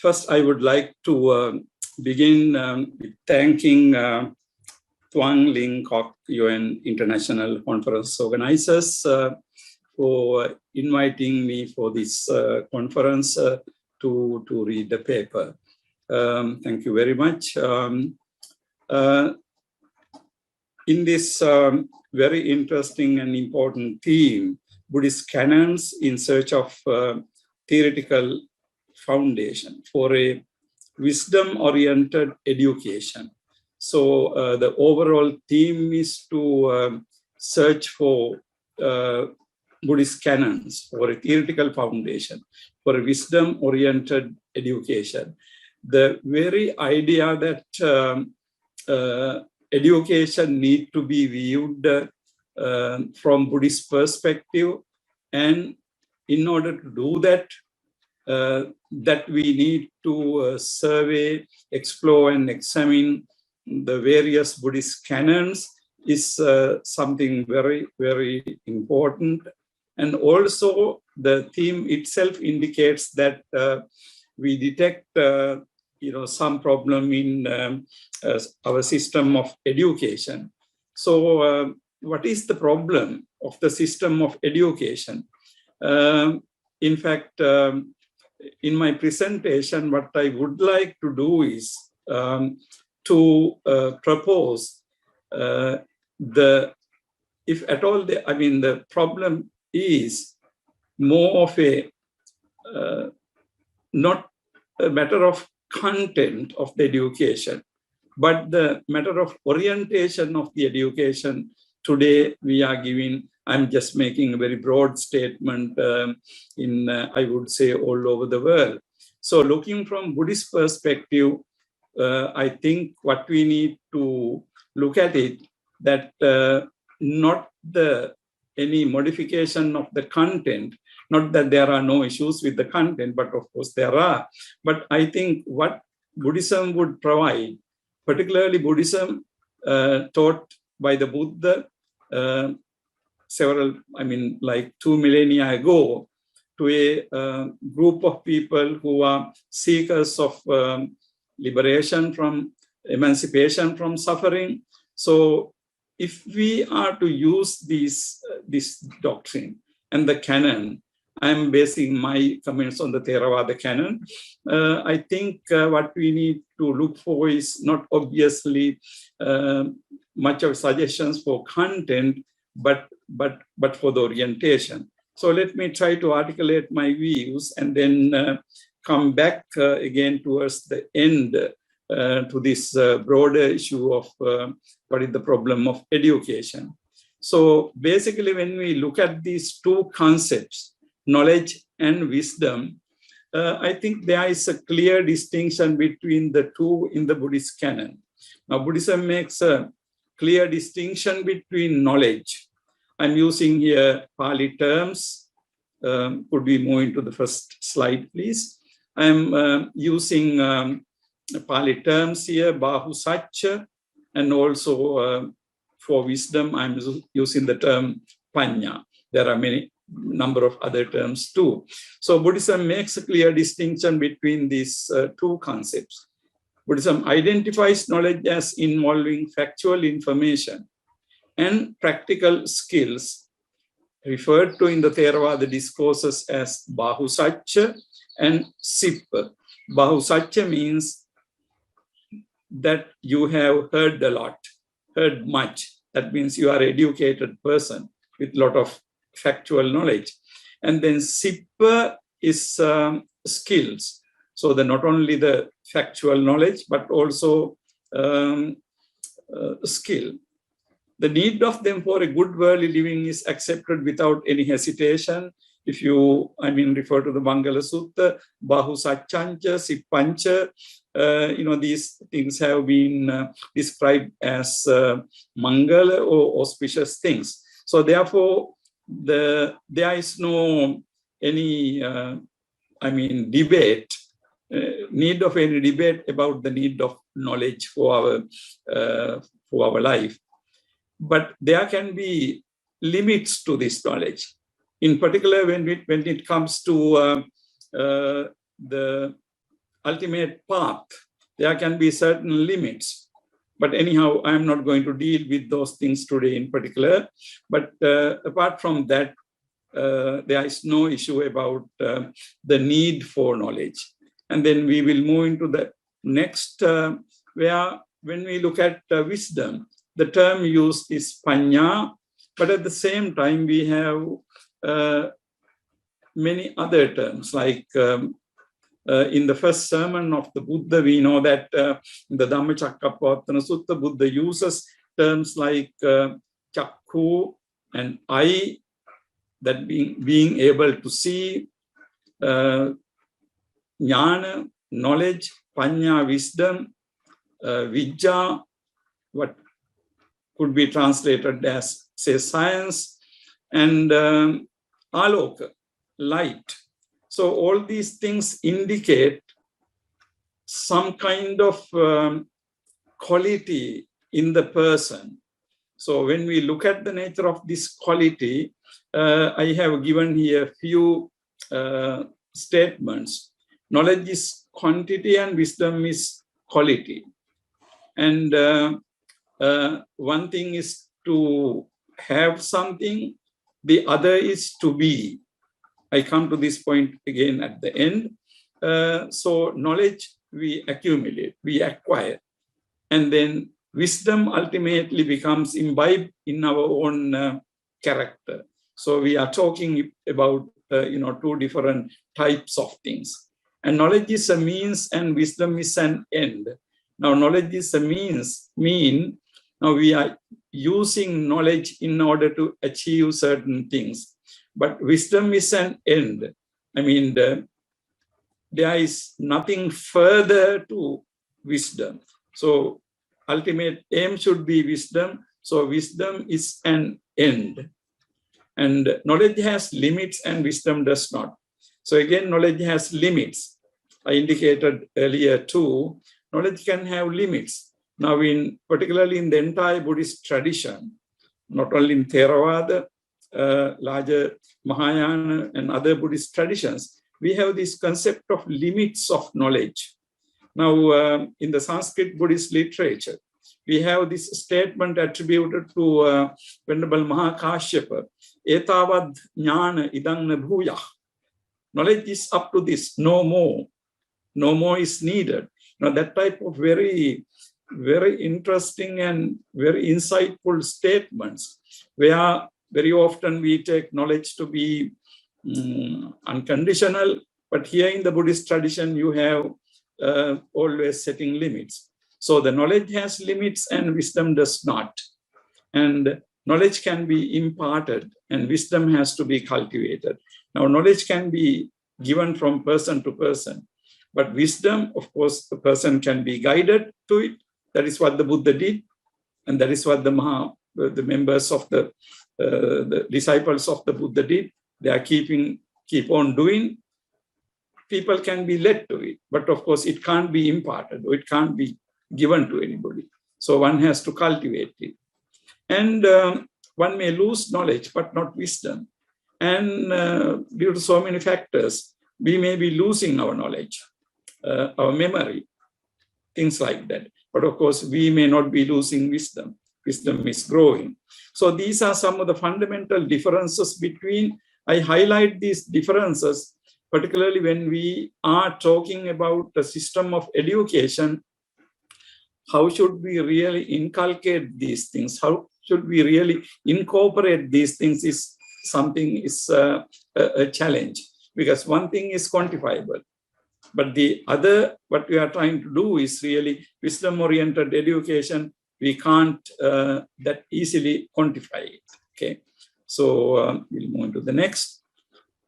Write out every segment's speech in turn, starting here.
First, I would like to begin with thanking Tung, Yuen International Conference organizers for inviting me for this conference to read the paper. Thank you very much. In this very interesting and important theme, Buddhist Canons in search of theoretical foundation for a wisdom-oriented education. So the overall theme is to search for Buddhist canons for a theoretical foundation for a wisdom-oriented education. The very idea that education need to be viewed from Buddhist perspective, and in order to do that, that we need to survey, explore, and examine the various Buddhist canons is something very, very important. And also the theme itself indicates that we detect some problem in our system of education. So what is the problem of the system of education? In fact, in my presentation, what I would like to do is to propose if at all, the problem is more of a, not a matter of content of the education, but the matter of orientation of the education. Today we are giving, I'm just making a very broad statement in, I would say, all over the world. So looking from Buddhist perspective, I think what we need to look at it, that not any modification of the content, not that there are no issues with the content, but of course there are. But I think what Buddhism would provide, particularly Buddhism taught by the Buddha like 2 millennia ago, to a group of people who are seekers of liberation from emancipation from suffering. So if we are to use this doctrine and the canon, I'm basing my comments on the Theravada canon. I think what we need to look for is not obviously much of suggestions for content, but for the orientation. So let me try to articulate my views and then come back again towards the end to this broader issue of what is the problem of education. So basically, when we look at these two concepts, knowledge and wisdom, I think there is a clear distinction between the two in the Buddhist canon. Now, Buddhism makes a clear distinction between knowledge. I'm using here Pali terms. Could we move into the first slide, please? I'm using Pali terms here, Bahu Satcha, and also for wisdom, I'm using the term Panya. There are many number of other terms too. So Buddhism makes a clear distinction between these two concepts. Buddhism identifies knowledge as involving factual information and practical skills, referred to in the Theravada discourses as Bahu Satcha and Sippa. Bahu Satcha means that you have heard a lot, heard much. That means you are an educated person with a lot of factual knowledge. And then Sippa is skills. So not only the factual knowledge, but also skill. The need of them for a good worldly living is accepted without any hesitation. If you, refer to the Mangala Sutta, Bahu Satchancha, Sippancha, these things have been described as Mangala or auspicious things. So therefore, there is no any, debate, need of any debate about the need of knowledge for our life. But there can be limits to this knowledge. In particular, when it comes to the ultimate path. There can be certain limits. But anyhow, I'm not going to deal with those things today in particular. But apart from that, there is no issue about the need for knowledge. And then we will move into the next, where when we look at wisdom, the term used is panya, but at the same time, we have many other terms, like in the first sermon of the Buddha, we know that in the Dhammacakkappavattana Sutta, Buddha uses terms like chakku and eye, that being able to see, jnana, knowledge, panya, wisdom, vijja, what could be translated as, say, science, and aloka, light. So all these things indicate some kind of quality in the person. So when we look at the nature of this quality, I have given here a few statements. Knowledge is quantity and wisdom is quality. And one thing is to have something, the other is to be. I come to this point again at the end. So knowledge we accumulate, we acquire, and then wisdom ultimately becomes imbibed in our own character. So we are talking about two different types of things. And knowledge is a means and wisdom is an end. Now knowledge is a means, now we are using knowledge in order to achieve certain things. But wisdom is an end. I mean, there is nothing further to wisdom. So ultimate aim should be wisdom. So wisdom is an end. And knowledge has limits and wisdom does not. So again, knowledge has limits. I indicated earlier too, knowledge can have limits. Now, particularly in the entire Buddhist tradition, not only in Theravada, larger Mahayana and other Buddhist traditions, we have this concept of limits of knowledge. Now, in the Sanskrit Buddhist literature, we have this statement attributed to Venerable Mahakashyapa, etavad jnana idang na bhuyah. Knowledge is up to this, no more. No more is needed. Now, that type of very, very interesting and very insightful statements, where very often we take knowledge to be unconditional, but here in the Buddhist tradition, you have always setting limits. So the knowledge has limits and wisdom does not. And knowledge can be imparted and wisdom has to be cultivated. Now, knowledge can be given from person to person, but wisdom, of course, the person can be guided to it. That is what the Buddha did. And that is what the members of the disciples of the Buddha did. They are keep on doing. People can be led to it, but of course it can't be imparted or it can't be given to anybody. So one has to cultivate it. And one may lose knowledge, but not wisdom. And due to so many factors, we may be losing our knowledge, our memory, things like that. But of course, we may not be losing wisdom. Wisdom is growing. So these are some of the fundamental differences between, I highlight these differences, particularly when we are talking about the system of education. How should we really inculcate these things? How should we really incorporate these things is something is a challenge, because one thing is quantifiable. But the other, what we are trying to do is really wisdom-oriented education. We can't that easily quantify it. Okay, so we'll move on to the next.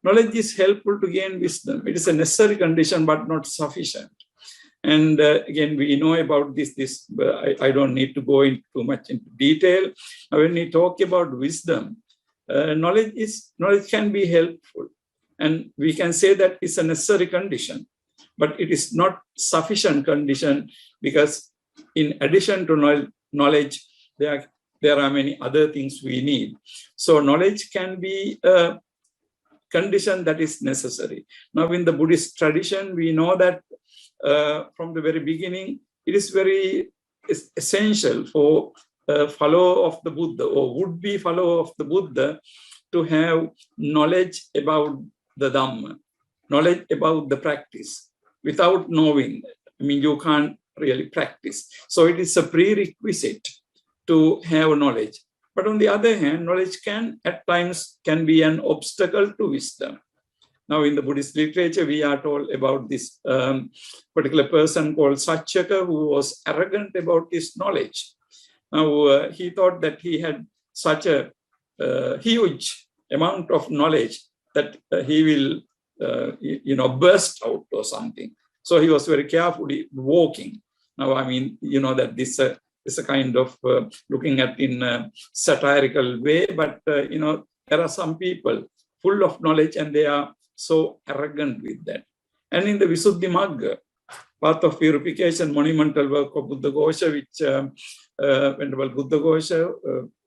Knowledge is helpful to gain wisdom. It is a necessary condition, but not sufficient. And again, we know about this. I don't need to go into too much into detail. When we talk about wisdom, knowledge can be helpful, and we can say that it's a necessary condition, but it is not sufficient condition, because in addition to knowledge, there are many other things we need. So knowledge can be a condition that is necessary. Now, in the Buddhist tradition, we know that from the very beginning, it is very essential for a follower of the Buddha or would-be follower of the Buddha to have knowledge about the Dhamma, knowledge about the practice. Without knowing, I mean, you can't really practice. So it is a prerequisite to have knowledge. But on the other hand, knowledge can at times can be an obstacle to wisdom. Now, in the Buddhist literature, we are told about this particular person called Satchaka, who was arrogant about his knowledge. Now, he thought that he had such a huge amount of knowledge that he will, burst out or something. So he was very carefully walking. Now, I mean, you know that this is a kind of looking at in a satirical way, but, there are some people full of knowledge and they are so arrogant with that. And in the Visuddhi Magga, Path of Purification, monumental work of Buddha Ghosha, which Venerable Buddha Ghosha,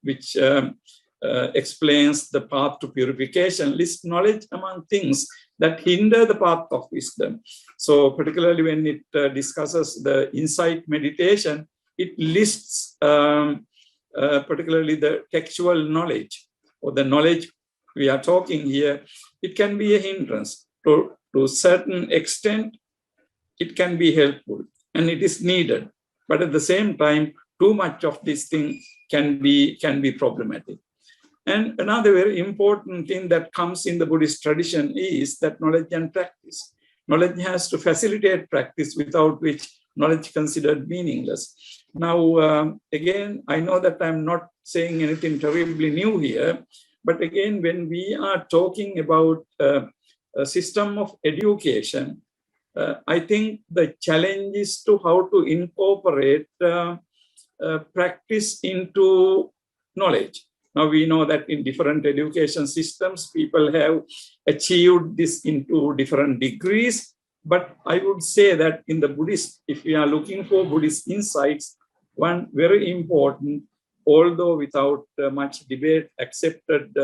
which explains the path to purification, lists knowledge among things that hinder the path of wisdom. So particularly when it discusses the insight meditation, it lists particularly the textual knowledge or the knowledge we are talking here. It can be a hindrance. To a certain extent, it can be helpful and it is needed. But at the same time, too much of this thing can be problematic. And another very important thing that comes in the Buddhist tradition is that knowledge and practice. Knowledge has to facilitate practice, without which knowledge considered meaningless. Now, again, I know that I'm not saying anything terribly new here, but again, when we are talking about a system of education, I think the challenge is to how to incorporate practice into knowledge. Now we know that in different education systems, people have achieved this into different degrees. But I would say that in the Buddhist, if we are looking for Buddhist insights, one very important, although without much debate, accepted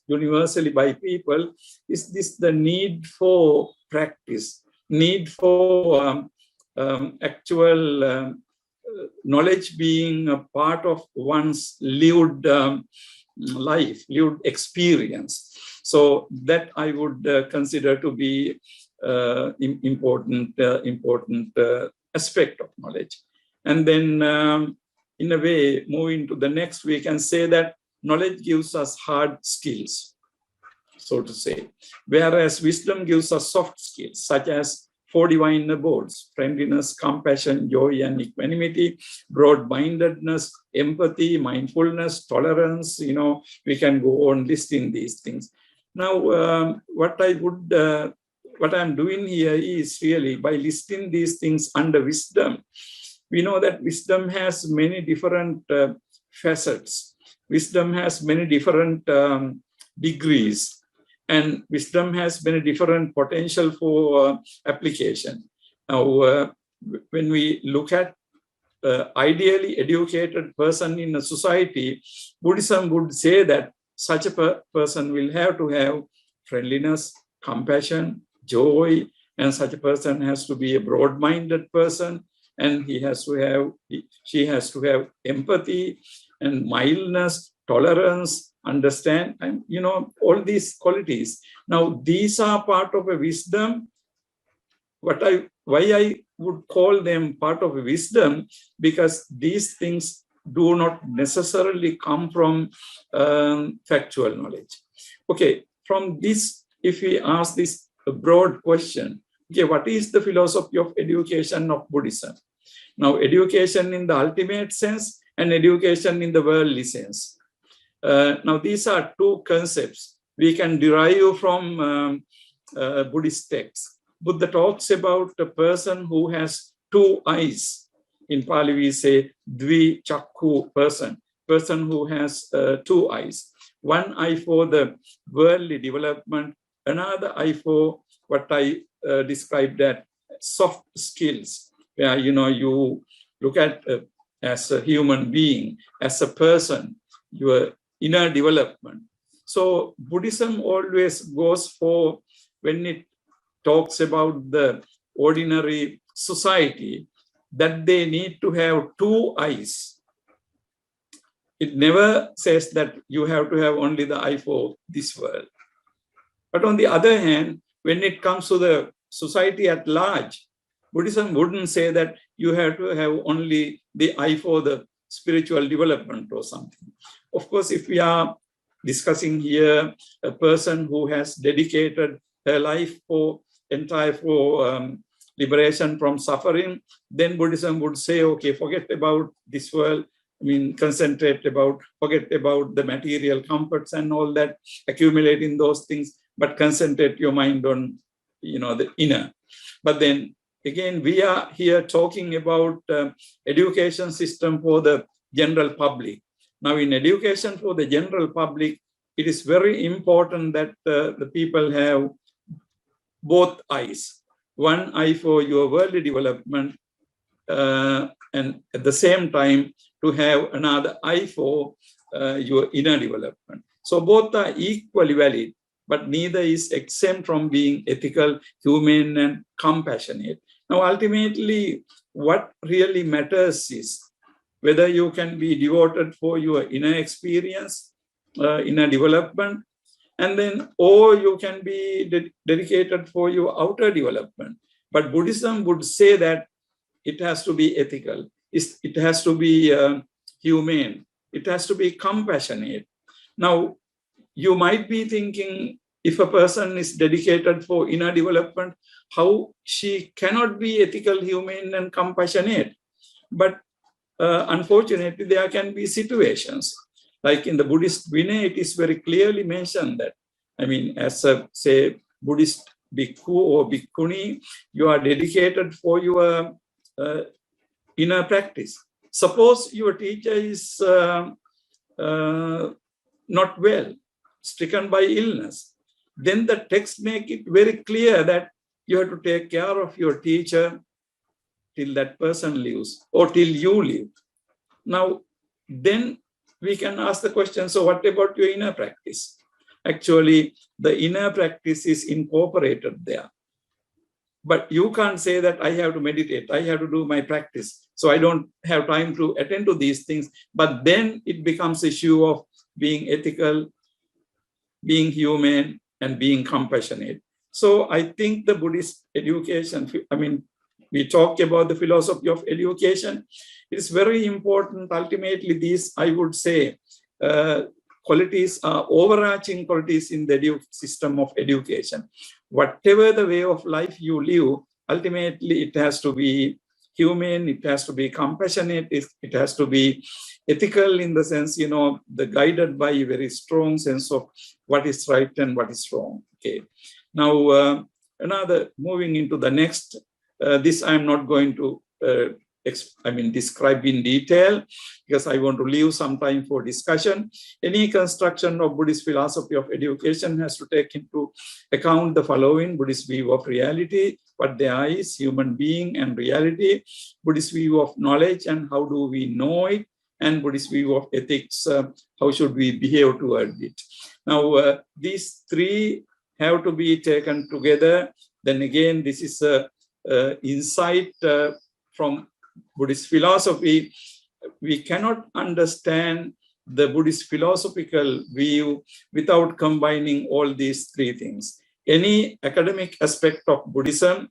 universally by people, is this the need for practice, need for actual knowledge being a part of one's lived life, lived experience. So that I would consider to be important aspect of knowledge. And then in a way, moving to the next, we can say that knowledge gives us hard skills, so to say, whereas wisdom gives us soft skills, such as 4 divine abodes: friendliness, compassion, joy, and equanimity, broad-mindedness, empathy, mindfulness, tolerance. We can go on listing these things. Now, what I'm doing here is really by listing these things under wisdom. We know that wisdom has many different facets. Wisdom has many different degrees. And wisdom has many different potential for application. Now, when we look at ideally educated person in a society, Buddhism would say that such a person will have to have friendliness, compassion, joy, and such a person has to be a broad-minded person, and she has to have empathy and mildness, tolerance, understand, and all these qualities. Now, these are part of a wisdom. Why I would call them part of a wisdom, because these things do not necessarily come from factual knowledge. Okay, from this, if we ask this broad question, okay, what is the philosophy of education of Buddhism? Now, education in the ultimate sense and education in the worldly sense. Now, these are two concepts we can derive from Buddhist texts. Buddha talks about a person who has 2 eyes. In Pali, we say dvi chakku person who has 2 eyes. 1 eye for the worldly development, another eye for what I described as soft skills, where you look at as a human being, as a person, your inner development. So Buddhism always goes for, when it talks about the ordinary society, that they need to have two eyes. It never says that you have to have only the eye for this world. But on the other hand, when it comes to the society at large, Buddhism wouldn't say that you have to have only the eye for the spiritual development or something. Of course, if we are discussing here a person who has dedicated her life for liberation from suffering, then Buddhism would say, okay, forget about this world. I mean, forget about the material comforts and all that, accumulating those things, but concentrate your mind on, the inner. But then again, we are here talking about education system for the general public. Now, in education for the general public, it is very important that the people have both eyes. One eye for your worldly development, and at the same time to have another eye for your inner development. So both are equally valid, but neither is exempt from being ethical, humane, and compassionate. Now, ultimately, what really matters is whether you can be devoted for your inner experience, inner development, and then, or you can be dedicated for your outer development. But Buddhism would say that it has to be ethical, it has to be humane, it has to be compassionate. Now, you might be thinking, if a person is dedicated for inner development, how she cannot be ethical, humane, and compassionate. But unfortunately, there can be situations. Like in the Buddhist Vinaya, it is very clearly mentioned that, I mean, as a, say, Buddhist bhikkhu or bhikkhuni, you are dedicated for your inner practice. Suppose your teacher is not well, stricken by illness, then the text make it very clear that you have to take care of your teacher till that person lives or till you live. Now, then we can ask the question, so what about your inner practice? Actually, the inner practice is incorporated there. But you can't say that I have to meditate, I have to do my practice, so I don't have time to attend to these things. But then it becomes an issue of being ethical, being humane, and being compassionate. So I think the Buddhist education, I mean, we talk about the philosophy of education. It is very important. Ultimately, these, I would say, qualities are overarching qualities in the system of education. Whatever the way of life you live, ultimately it has to be humane, it has to be compassionate, it has to be ethical in the sense, the guided by a very strong sense of what is right and what is wrong. Okay. Now, moving into the next, this I'm not going to describe in detail, because I want to leave some time for discussion. Any construction of Buddhist philosophy of education has to take into account the following: Buddhist view of reality, what there is, human being and reality; Buddhist view of knowledge and how do we know it; and Buddhist view of ethics, how should we behave toward it. Now, these three have to be taken together. Then again, this is an insight from Buddhist philosophy. We cannot understand the Buddhist philosophical view without combining all these three things. Any academic aspect of Buddhism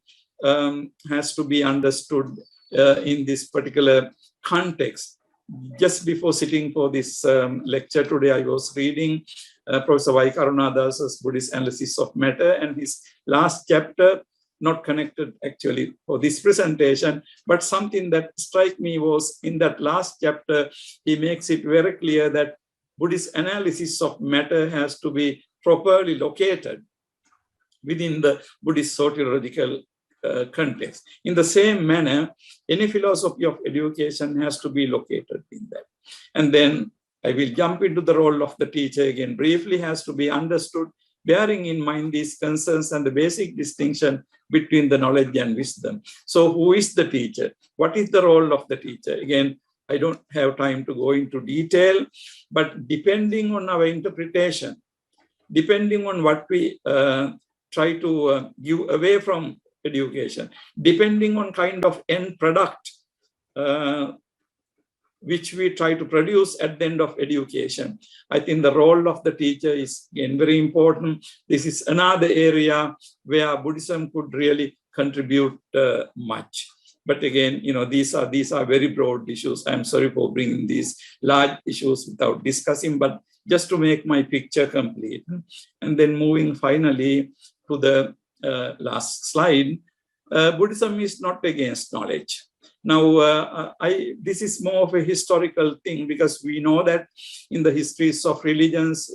has to be understood in this particular context. Just before sitting for this lecture today, I was reading Professor Y. Karunadasa's Buddhist Analysis of Matter, and his last chapter, not connected actually for this presentation, but something that struck me was in that last chapter, he makes it very clear that Buddhist analysis of matter has to be properly located within the Buddhist soteriological context. In the same manner, any philosophy of education has to be located in that. And then I will jump into the role of the teacher again. Briefly has to be understood, bearing in mind these concerns and the basic distinction between the knowledge and wisdom. So who is the teacher? What is the role of the teacher? Again, I don't have time to go into detail, but depending on our interpretation, depending on what we try to give away from education, depending on kind of end product which we try to produce at the end of education. I think the role of the teacher is again very important. This is another area where Buddhism could really contribute much. But again, these are very broad issues. I'm sorry for bringing these large issues without discussing, but just to make my picture complete. And then moving finally to the last slide, Buddhism is not against knowledge. Now, this is more of a historical thing, because we know that in the histories of religions,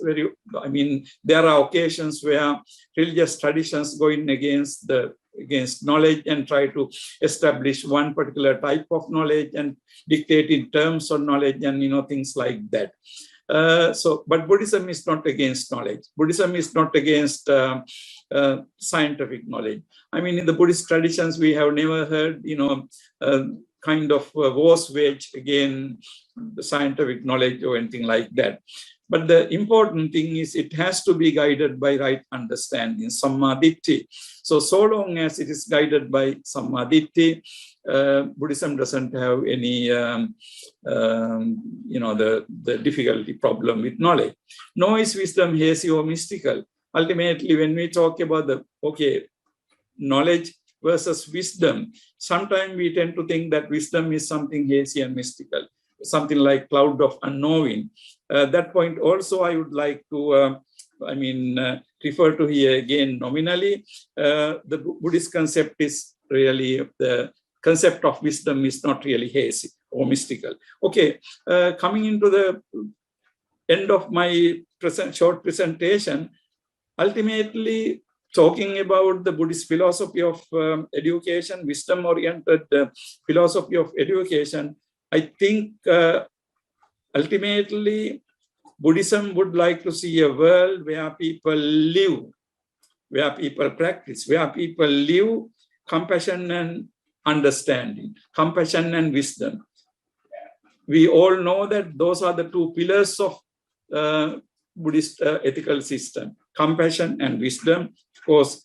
there are occasions where religious traditions go in against knowledge and try to establish one particular type of knowledge and dictate in terms of knowledge and things like that. But Buddhism is not against knowledge. Buddhism is not against scientific knowledge. In the Buddhist traditions, we have never heard, kind of wars waged against the scientific knowledge or anything like that. But the important thing is it has to be guided by right understanding, samadhi. So long as it is guided by samadhi, Buddhism doesn't have any, the difficulty problem with knowledge. Nor is wisdom hazy or mystical. Ultimately, when we talk about knowledge versus wisdom, sometimes we tend to think that wisdom is something hazy and mystical, something like cloud of unknowing. That point also I would like to refer to here again nominally. The Buddhist concept is really, the concept of wisdom is not really hazy or mystical. Okay, coming into the end of my short presentation, ultimately talking about the Buddhist philosophy of education, wisdom-oriented philosophy of education, I think ultimately Buddhism would like to see a world where people live, where people practice, where people live compassion and understanding, compassion and wisdom. We all know that those are the two pillars of Buddhist ethical system, compassion and wisdom. Of course,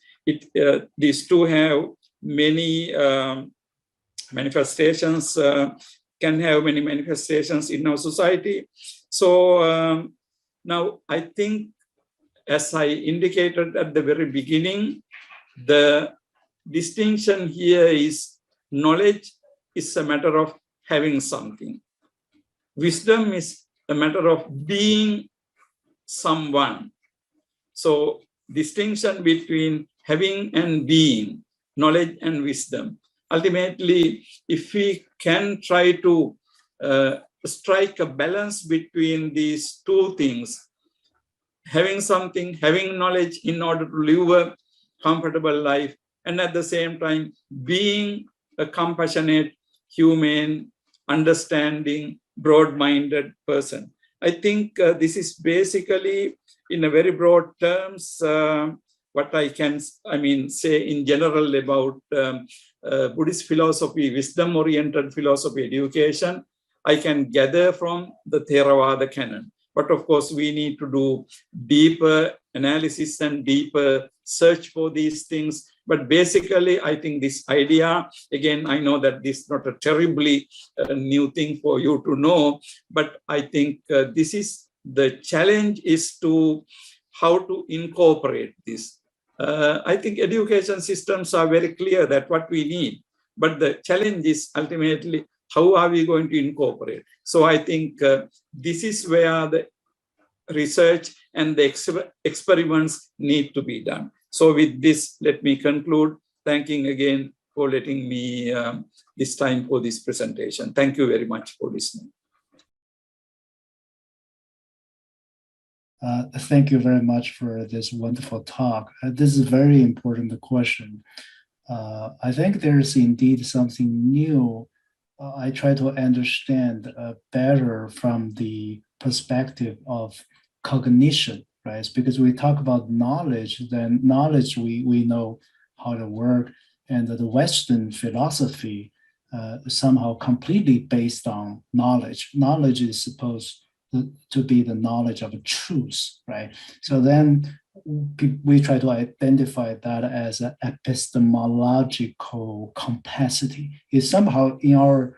these two have many manifestations, can have many manifestations in our society. So now I think, as I indicated at the very beginning, the distinction here is knowledge is a matter of having something. Wisdom is a matter of being someone. So distinction between having and being, knowledge and wisdom. Ultimately, if we can try to strike a balance between these two things, having something, having knowledge in order to live a comfortable life, and at the same time being a compassionate, humane, understanding, broad-minded person. I think this is basically, in a very broad terms, what I can say in general about Buddhist philosophy, wisdom-oriented philosophy education, I can gather from the Theravada canon. But of course, we need to do deeper analysis and deeper search for these things. But basically, I think this idea, again, I know that this is not a terribly new thing for you to know, but I think this is the challenge, is to how to incorporate this. I think education systems are very clear that what we need, but the challenge is ultimately how are we going to incorporate? So I think this is where the research and the experiments need to be done. So with this, let me conclude, thanking again for letting me this time for this presentation. Thank you very much for listening. Thank you very much for this wonderful talk. This is a very important question. I think there's indeed something new. I try to understand better from the perspective of cognition, right? It's because we talk about knowledge, then knowledge we know how to work, and the Western philosophy somehow completely based on knowledge. Knowledge is supposed to be the knowledge of a truth, right? So then we try to identify that as an epistemological capacity. It's somehow in our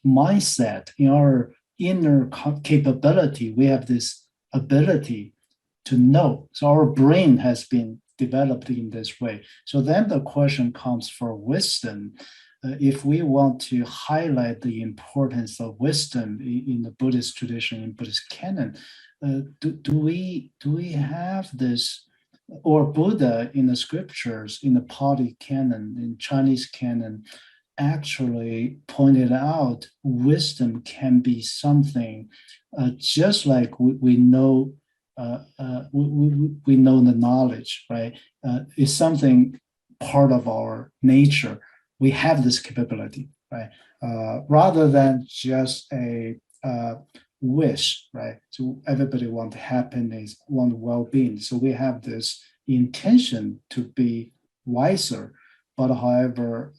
mindset, in our inner capability, we have this ability to know. So our brain has been developed in this way. So then the question comes for wisdom. If we want to highlight the importance of wisdom in the Buddhist tradition, in Buddhist canon, do we have this, or Buddha in the scriptures, in the Pali canon, in Chinese canon, actually pointed out wisdom can be something just like we know we know the knowledge, right? It's something part of our nature. We have this capability, right? Rather than just a wish, right? So everybody want happiness, want well-being. So we have this intention to be wiser, but however,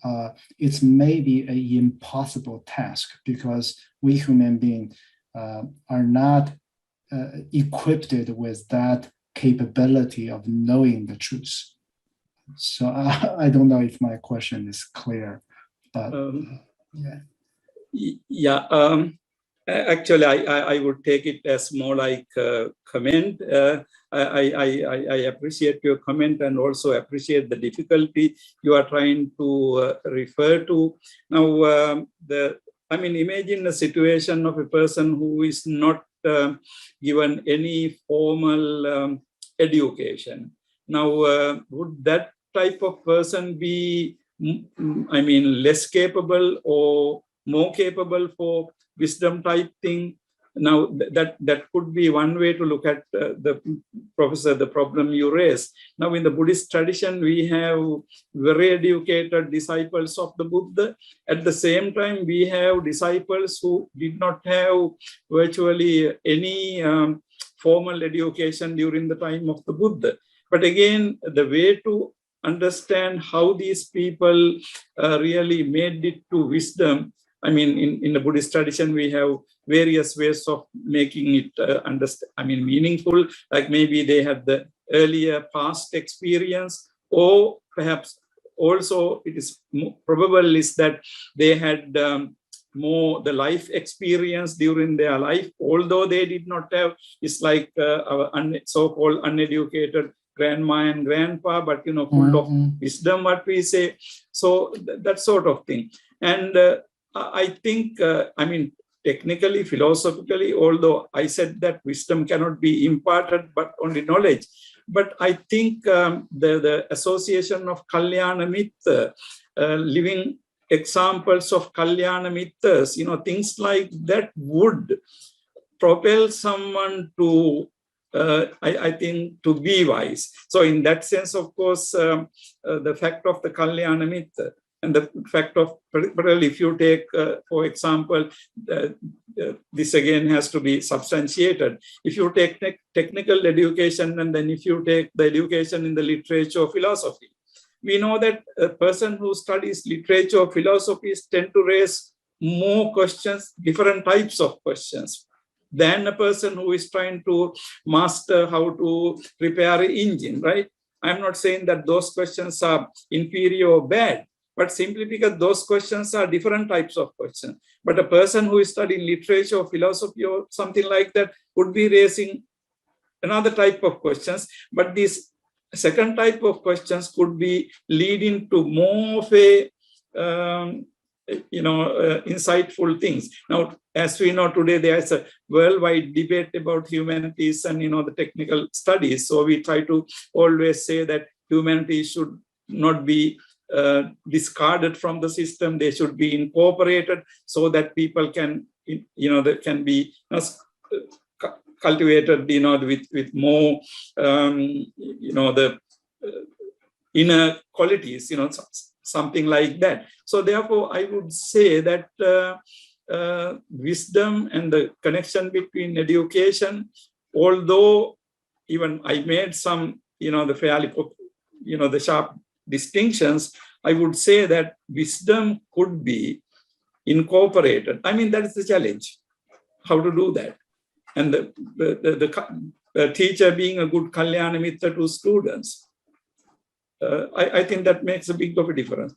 it's maybe an impossible task because we human beings are not equipped with that capability of knowing the truth. So I don't know if my question is clear, but yeah. Yeah, actually, I would take it as more like a comment. I appreciate your comment and also appreciate the difficulty you are trying to refer to. Now, imagine a situation of a person who is not given any formal education. Now, would that type of person be, less capable or more capable for wisdom type thing? Now, that could be one way to look at the problem you raised. Now, in the Buddhist tradition, we have very educated disciples of the Buddha. At the same time, we have disciples who did not have virtually any formal education during the time of the Buddha. But again, the way to understand how these people really made it to wisdom, in the Buddhist tradition, we have various ways of making it meaningful. Like maybe they had the earlier past experience, or perhaps also it is probable is that they had more the life experience during their life, although they did not have, it's like our so-called uneducated grandma and grandpa, but full of wisdom, what we say. So that sort of thing. And I think, technically, philosophically, although I said that wisdom cannot be imparted, but only knowledge. But I think the association of Kalyana Mitra, living examples of Kalyana Mitras, things like that would propel someone to, I think, to be wise. So in that sense, of course, the fact of the Kalyana Mitra, and the fact of, particularly if you take, for example, this again has to be substantiated. If you take technical education, and then if you take the education in the literature of philosophy, we know that a person who studies literature or philosophies tend to raise more questions, different types of questions, than a person who is trying to master how to repair an engine, right? I'm not saying that those questions are inferior or bad, but simply because those questions are different types of questions. But a person who is studying literature or philosophy or something like that would be raising another type of questions. But this second type of questions could be leading to more of a, insightful things. Now, as we know today, there is a worldwide debate about humanities and, the technical studies. So we try to always say that humanities should not be discarded from the system. They should be incorporated so that people can, that can be cultivated, with more, the inner qualities, something like that. So therefore, I would say that wisdom and the connection between education, although even I made some, the fairly, the sharp distinctions, I would say that wisdom could be incorporated. That is the challenge, how to do that. And a teacher being a good Kalyana Mitra to students. I think that makes a big of a difference.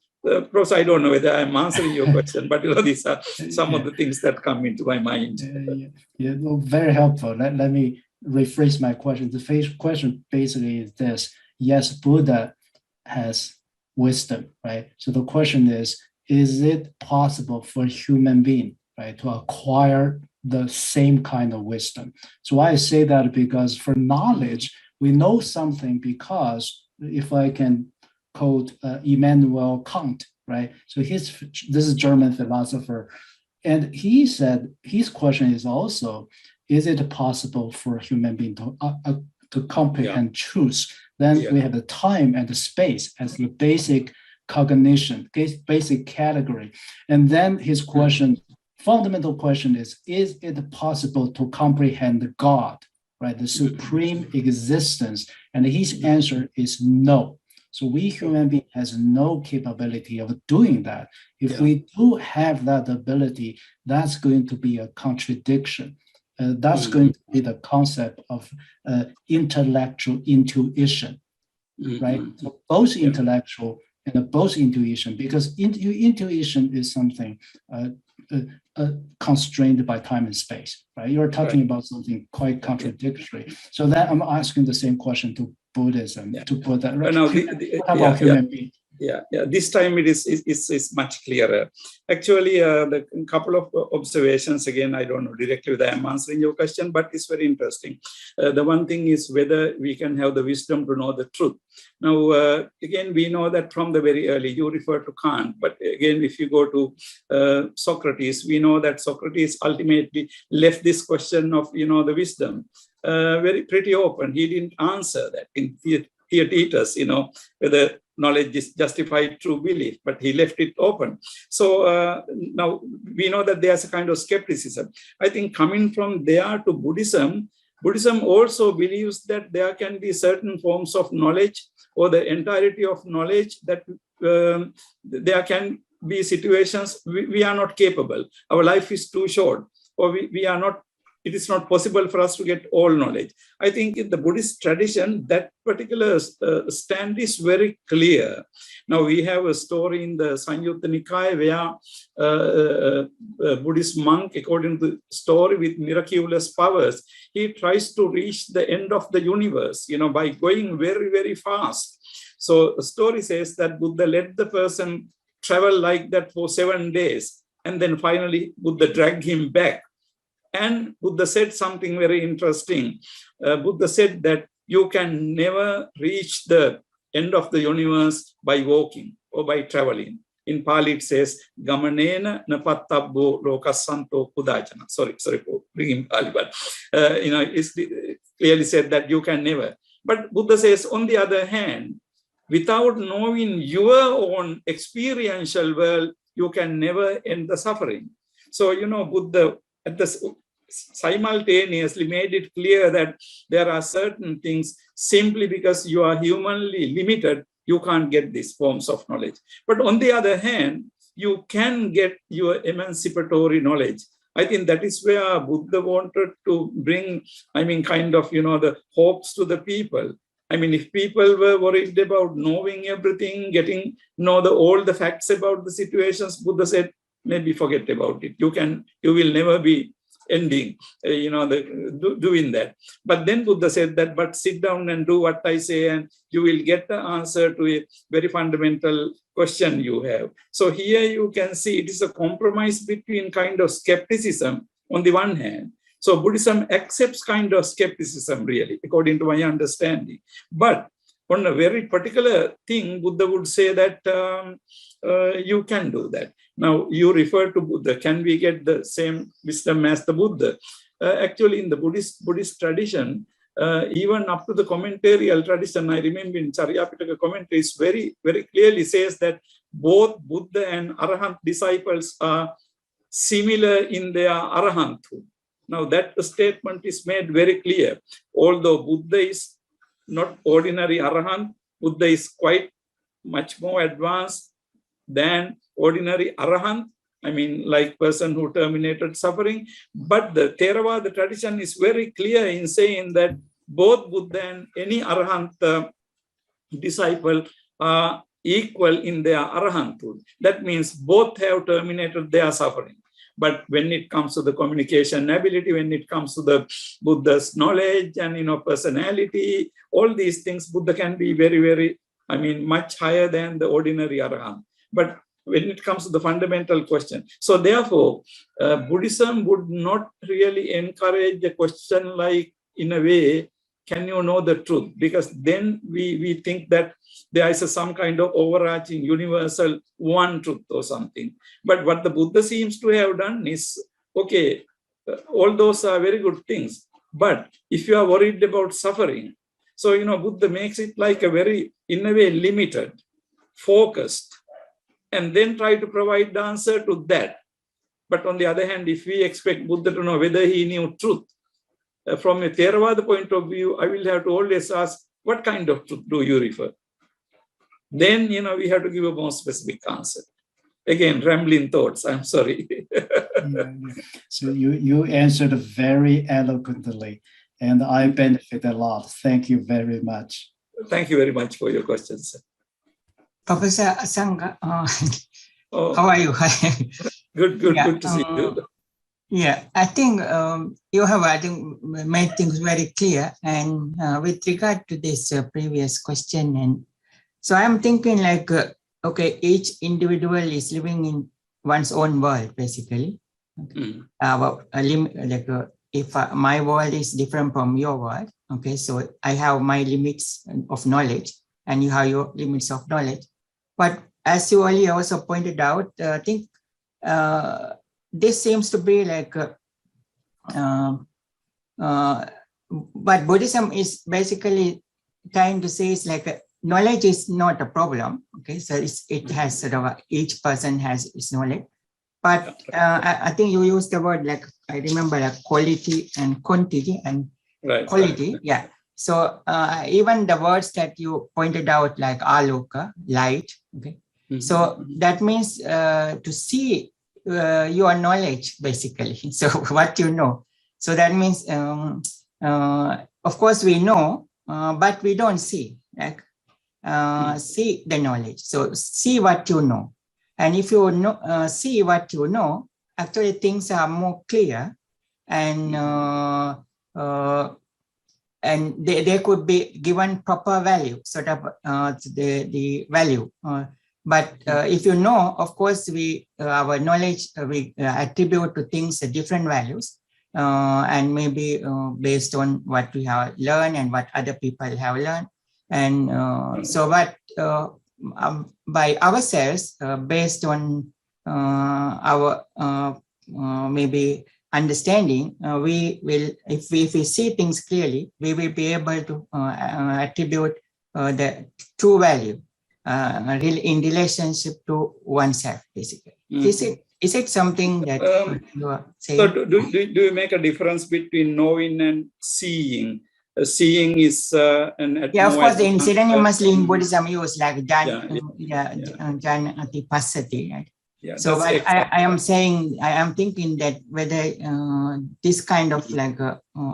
Prof, I don't know whether I'm answering your question, but these are some of the things that come into my mind. Well, very helpful. Let me rephrase my question. The first question basically is this: yes, Buddha has wisdom, right? So the question is it possible for a human being, right, to acquire the same kind of wisdom? So why I say that, because for knowledge, we know something because, if I can quote Immanuel Kant, right? So this is German philosopher, and he said his question is also: is it possible for a human being to comprehend truth? Then we have the time and the space as the basic cognition, basic category, and then his question, fundamental question is it possible to comprehend God, right? The supreme existence. And his answer is no. So we human beings has no capability of doing that. If we do have that ability, that's going to be a contradiction. That's going to be the concept of intellectual intuition, right? So both intellectual and both intuition, because intuition is something constrained by time and space, right? You're talking about something quite contradictory. So that I'm asking the same question to Buddhism, to Buddha. Right? What about human beings? This time it is much clearer. Actually, the couple of observations, again, I don't know directly whether I'm answering your question, but it's very interesting. The one thing is whether we can have the wisdom to know the truth. Now, again, we know that from the very early, you refer to Kant, but again, if you go to Socrates, we know that Socrates ultimately left this question of, the wisdom pretty open. He didn't answer that in Theaetetus, whether knowledge is justified through belief, but he left it open. So now we know that there's a kind of skepticism. I think coming from there to Buddhism, Buddhism also believes that there can be certain forms of knowledge or the entirety of knowledge that there can be situations we are not capable. Our life is too short, or we are not. It is not possible for us to get all knowledge. I think in the Buddhist tradition, that particular stand is very clear. Now, we have a story in the Sanyutta Nikaya where a Buddhist monk, according to the story with miraculous powers, he tries to reach the end of the universe, by going very, very fast. So the story says that Buddha let the person travel like that for 7 days. And then finally, Buddha dragged him back. And Buddha said something very interesting. Buddha said that you can never reach the end of the universe by walking or by traveling. In Pali, it says, Gamanena napattabbo lokasanto kudajana. Sorry for bringing Pali, but it's clearly said that you can never. But Buddha says, on the other hand, without knowing your own experiential world, you can never end the suffering. So, Buddha simultaneously made it clear that there are certain things simply because you are humanly limited, you can't get these forms of knowledge. But on the other hand, you can get your emancipatory knowledge. I think that is where Buddha wanted to bring, the hopes to the people. If people were worried about knowing everything, all the facts about the situations, Buddha said, maybe forget about it. You will never be ending, doing that. But then Buddha said that, but sit down and do what I say, and you will get the answer to a very fundamental question you have. So here you can see it is a compromise between kind of skepticism on the one hand. So Buddhism accepts kind of skepticism, really, according to my understanding. But on a very particular thing, Buddha would say that you can do that. Now, you refer to Buddha. Can we get the same wisdom as the Buddha? Actually, in the Buddhist tradition, even up to the commentarial tradition, I remember in Chariyapitaka commentaries very, very clearly says that both Buddha and Arahant disciples are similar in their Arahanthood. Now, that statement is made very clear. Although Buddha is not ordinary Arahant, Buddha is quite much more advanced than ordinary Arahant, like person who terminated suffering. But the Theravada tradition is very clear in saying that both Buddha and any Arahant disciple are equal in their Arahanthood. That means both have terminated their suffering. But when it comes to the communication ability, when it comes to the Buddha's knowledge and personality, all these things, Buddha can be very, very, much higher than the ordinary Arahant. But when it comes to the fundamental question, so therefore, Buddhism would not really encourage a question like, in a way, can you know the truth? Because then we think that there is some kind of overarching universal one truth or something. But what the Buddha seems to have done is, okay, all those are very good things. But if you are worried about suffering, so, Buddha makes it like a very, in a way, limited, focused, and then try to provide the answer to that. But on the other hand, if we expect Buddha to know whether he knew truth, from a Theravada point of view, I will have to always ask, what kind of truth do you refer? Then, we have to give a more specific answer. Again, rambling thoughts, I'm sorry. Yeah. So you answered very eloquently, and I benefit a lot. Thank you very much. Thank you very much for your questions. Professor Asanga, how are you? Good to see you. Yeah, I think you have made things very clear. And with regard to this previous question, and so I'm thinking like, okay, each individual is living in one's own world, basically. Okay. If my world is different from your world, okay, so I have my limits of knowledge, and you have your limits of knowledge. But as you earlier also pointed out, I think this seems to be like, but Buddhism is basically trying to say it's like knowledge is not a problem. Okay, so it has sort of each person has its knowledge, but I think you used the word like I remember like quality and quantity and quality. Right. Yeah. So even the words that you pointed out like aloka, light. Okay. Mm-hmm. So that means to see your knowledge basically. So what you know. So that means of course we know, but we don't see. Like see the knowledge. So see what you know. And if you know, see what you know, actually things are more clear, and they could be given proper value, sort of the value. But if you know, of course, our knowledge we attribute to things different values, and maybe based on what we have learned and what other people have learned, and so what by ourselves, based on our maybe understanding, we will, if we see things clearly, we will be able to attribute the true value in relationship to oneself, basically. Mm-hmm. Is it something that you are saying? So do you make a difference between knowing and seeing? Seeing is of course, the synonymously in Buddhism use like Janati Passati, right? Yeah, so but I am saying, I am thinking that whether this kind of like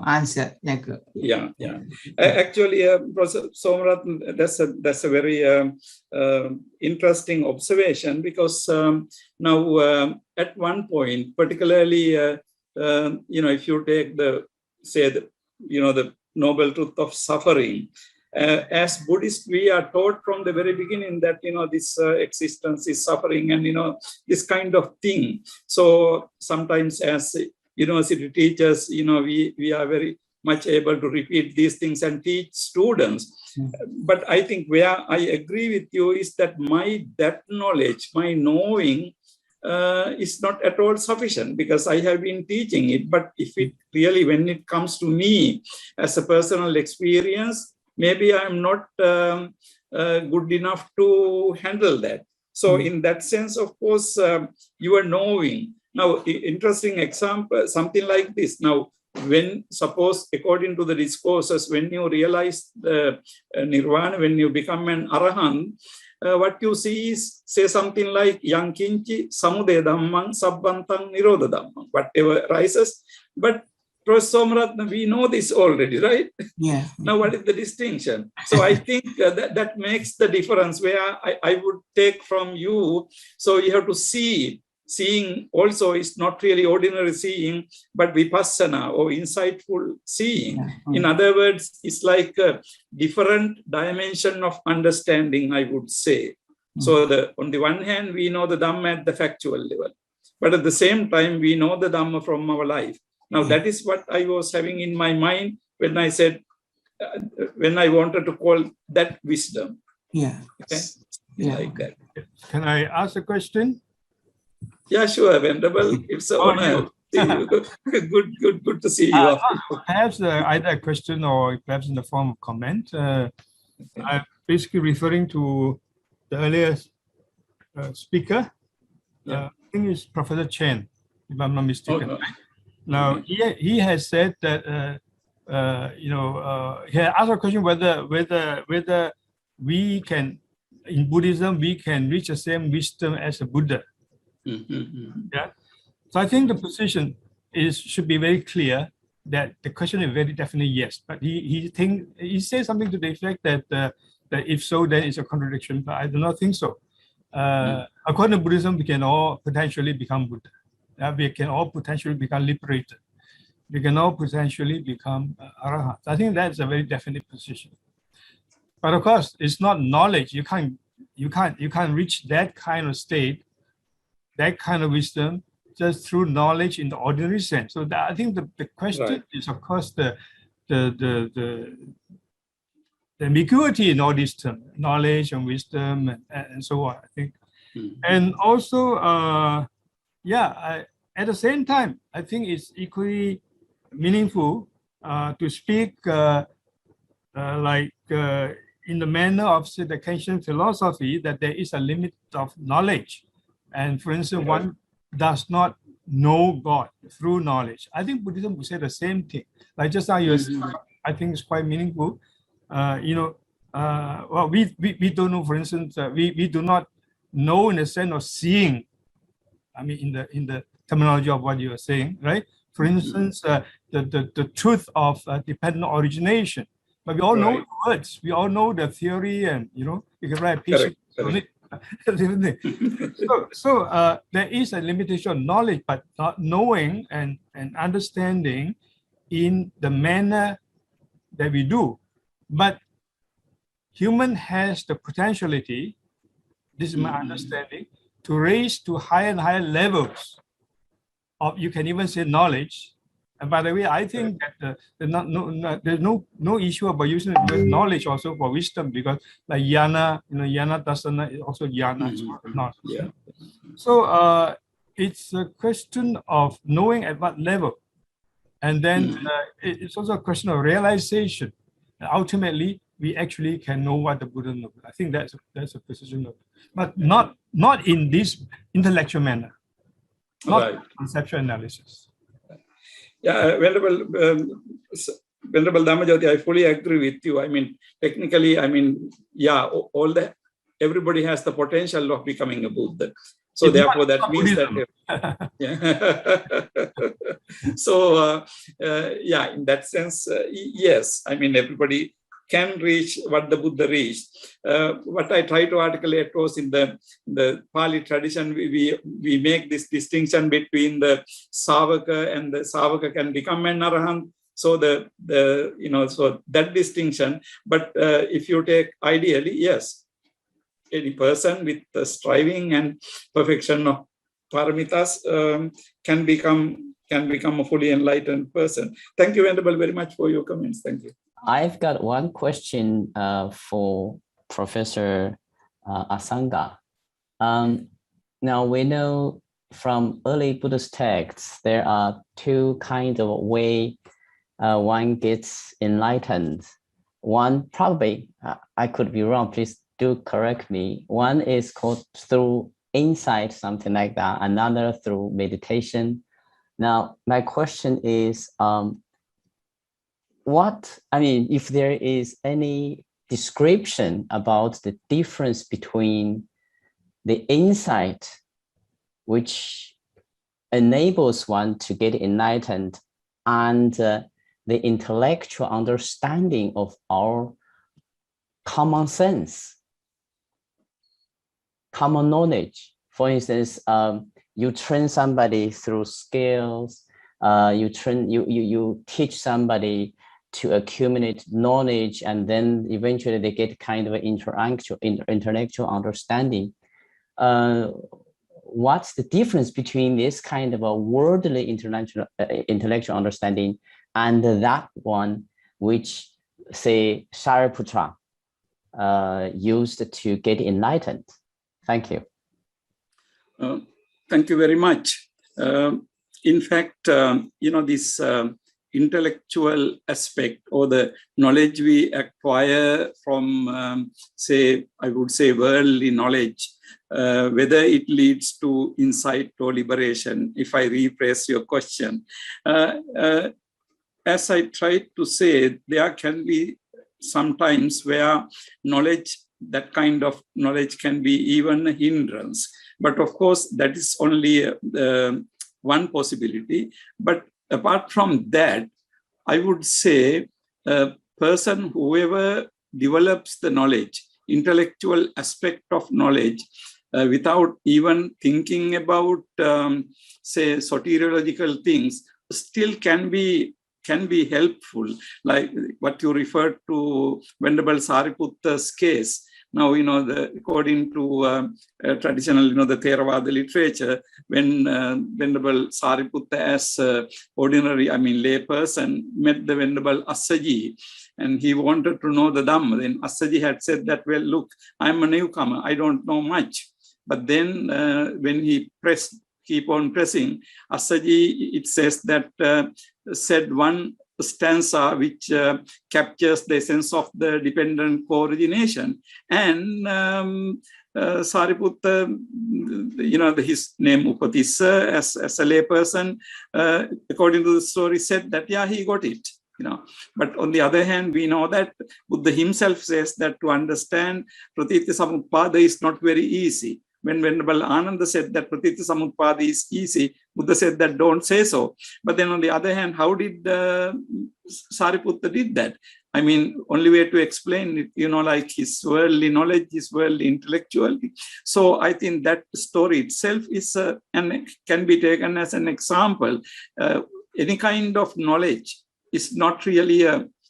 answer, like actually, Professor Somrat, that's a very interesting observation, because now at one point, particularly if you take the noble truth of suffering. As Buddhists, we are taught from the very beginning that, this existence is suffering and, this kind of thing. So sometimes as university teachers, we are very much able to repeat these things and teach students. But I think where I agree with you is that that knowledge, my knowing, is not at all sufficient, because I have been teaching it. But if it really, when it comes to me as a personal experience, maybe I'm not good enough to handle that. So in that sense, of course, you are knowing. Now, interesting example, something like this. Now, when suppose, according to the discourses, when you realize the nirvana, when you become an arahant, what you see is, say something like yankinchi samudaya dhammang sabbantang nirodha dhammang, whatever rises. But Prof. Somratna, we know this already, right? Yeah. Now, what is the distinction? So I think that makes the difference where I would take from you. So you have to see. Seeing also is not really ordinary seeing, but vipassana or insightful seeing. Yeah. In other words, it's like a different dimension of understanding, I would say. So on the one hand, we know the Dhamma at the factual level, but at the same time, we know the Dhamma from our life. Now, that is what I was having in my mind when I said, when I wanted to call that wisdom. Yeah. Okay? Yeah. Like that. Can I ask a question? Yeah, sure, Venerable. It's an honor. Good to see you. Perhaps either a question or perhaps in the form of comment. I'm basically referring to the earlier speaker. I think it's Professor Chen, if I'm not mistaken. No. Now, he has said that, he had asked a question whether we can, in Buddhism, we can reach the same wisdom as a Buddha. Yeah. So I think the position should be very clear that the question is very definitely yes. But he says something to the effect that if so, then it's a contradiction. But I do not think so. According to Buddhism, we can all potentially become Buddha. We can all potentially become liberated. We can all potentially become arahant. I think that's a very definite position. But of course, it's not knowledge. You can't reach that kind of state, that kind of wisdom, just through knowledge in the ordinary sense. So I think the question is, of course, the ambiguity in all these terms, knowledge and wisdom and so on, I think. And also, at the same time, I think it's equally meaningful to speak in the manner of, say, the Kantian philosophy, that there is a limit of knowledge. And for instance, one does not know God through knowledge. I think Buddhism would say the same thing. Like just now, I think it's quite meaningful. Well, we don't know, for instance, we do not know in the sense of seeing. I mean, in the terminology of what you are saying, right? For instance, the truth of dependent origination. But we all know the words. We all know the theory, and you can write a piece on it. So there is a limitation of knowledge, but not knowing and understanding in the manner that we do. But human has the potentiality, this is my understanding, to raise to higher and higher levels of, you can even say, knowledge. And by the way, I think that there's no issue about using the word knowledge also for wisdom, because like jnana, jnana dasana is also jnana. So it's a question of knowing at what level. And then it's also a question of realization. And ultimately, we actually can know what the Buddha knows. I think that's a position of, but not in this intellectual manner, not conceptual analysis. Yeah, Venerable Dhamajyoti, I fully agree with you. I mean, technically, everybody has the potential of becoming a Buddha. So therefore, that means that. So in that sense, yes. I mean, everybody can reach what the Buddha reached. What I try to articulate was in the Pali tradition, we make this distinction between the Savaka, and the Savaka can become an Arahant. So so that distinction. But if you take ideally, yes, any person with the striving and perfection of paramitas can become a fully enlightened person. Thank you, Venerable, very much for your comments. Thank you. I've got one question for Professor Asanga. Now we know from early Buddhist texts, there are two kinds of way one gets enlightened. One, probably, I could be wrong, please do correct me. One is called through insight, something like that. Another through meditation. Now, my question is, if there is any description about the difference between the insight which enables one to get enlightened and the intellectual understanding of our common sense, common knowledge. For instance, you train somebody through skills, you teach somebody to accumulate knowledge, and then eventually they get kind of an intellectual understanding. What's the difference between this kind of a worldly intellectual understanding and that one which, say, Shariputra used to get enlightened? Thank you. Thank you very much. In fact, this intellectual aspect, or the knowledge we acquire from, say, I would say worldly knowledge, whether it leads to insight or liberation, if I rephrase your question. As I tried to say, there can be sometimes where knowledge, that kind of knowledge can be even a hindrance. But of course, that is only one possibility. But apart from that, I would say a person, whoever develops the knowledge, intellectual aspect of knowledge, without even thinking about, say, soteriological things, still can be helpful. Like what you referred to, Venerable Sariputta's case. Now, according to traditional, the Theravada literature, when Venerable Sariputta as ordinary, lay person, met the Venerable Assaji, and he wanted to know the Dhamma, then Assaji had said that, well, look, I'm a newcomer, I don't know much. But then when he keep on pressing, Assaji, it says that, said one stanza which captures the essence of the dependent co-origination. And Sariputta, his name Upatissa, as a layperson, according to the story, said that, yeah, he got it. But on the other hand, we know that Buddha himself says that to understand Pratitya Samutpada is not very easy. When Venerable Ananda said that Pratitya Samutpada is easy, Buddha said that don't say so. But then on the other hand, how did Sariputta did that? Only way to explain it, like his worldly knowledge, his worldly intellectuality. So I think that story itself is and can be taken as an example. Any kind of knowledge is not really,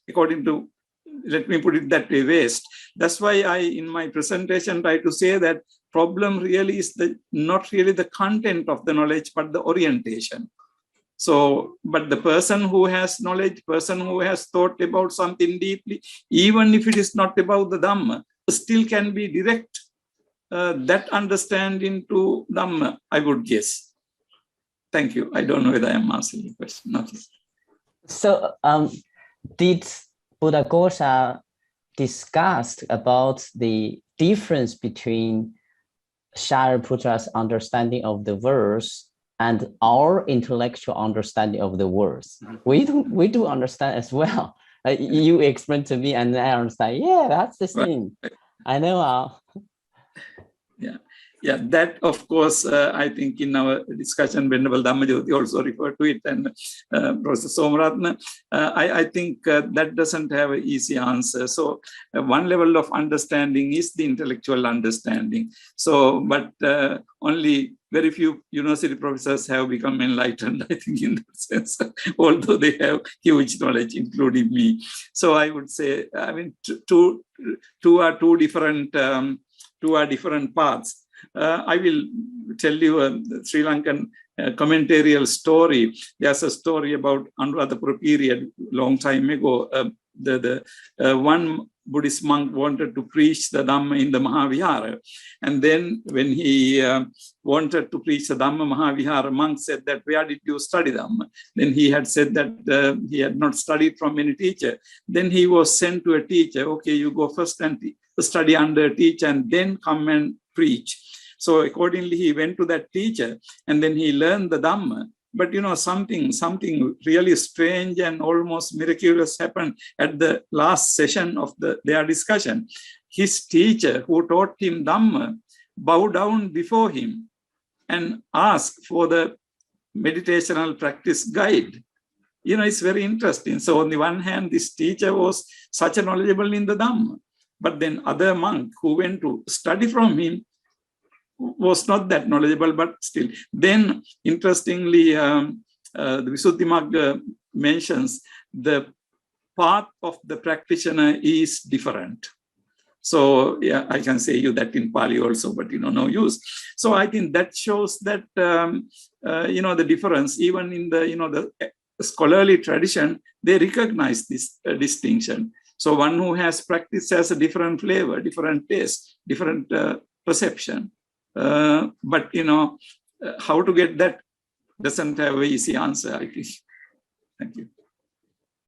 according to, let me put it that way, waste. That's why I, in my presentation, try to say that problem really is not really the content of the knowledge, but the orientation. So, but the person who has knowledge, person who has thought about something deeply, even if it is not about the Dhamma, still can be direct that understanding to Dhamma, I would guess. Thank you. I don't know whether I am answering the question. Not yet. So, did Buddhaghosa discussed about the difference between Shariputra's understanding of the verse and our intellectual understanding of the words? We do understand as well. You explained to me, and I understand. Yeah, that's the thing. I know. Yeah, that of course, I think in our discussion, Venerable Dhammajyoti also referred to it, and Professor Somaratna, I think that doesn't have an easy answer. So one level of understanding is the intellectual understanding. So, but only very few university professors have become enlightened, I think, in that sense, although they have huge knowledge, including me. So I would say, two are different paths. I will tell you a Sri Lankan commentarial story. There's a story about Anuradhapura period, long time ago. One Buddhist monk wanted to preach the Dhamma in the Mahavihara. And then when he wanted to preach the Dhamma, Mahavihara monk said that, where did you study Dhamma? Then he had said that he had not studied from any teacher. Then he was sent to a teacher. Okay, you go first and study under a teacher and then come and preach. So accordingly, he went to that teacher and then he learned the Dhamma. But something really strange and almost miraculous happened at the last session of their discussion. His teacher, who taught him Dhamma, bowed down before him and asked for the meditational practice guide. it's very interesting. So on the one hand, this teacher was such a knowledgeable in the Dhamma, but then other monk who went to study from him was not that knowledgeable, but still. Then, interestingly, the Visuddhimagga mentions the path of the practitioner is different. So yeah, I can say you that in Pali also, but no use. So I think that shows that the difference, even in the the scholarly tradition, they recognize this distinction. So one who has practiced has a different flavor, different taste, different perception. But how to get that doesn't have an easy answer, I think. Thank you.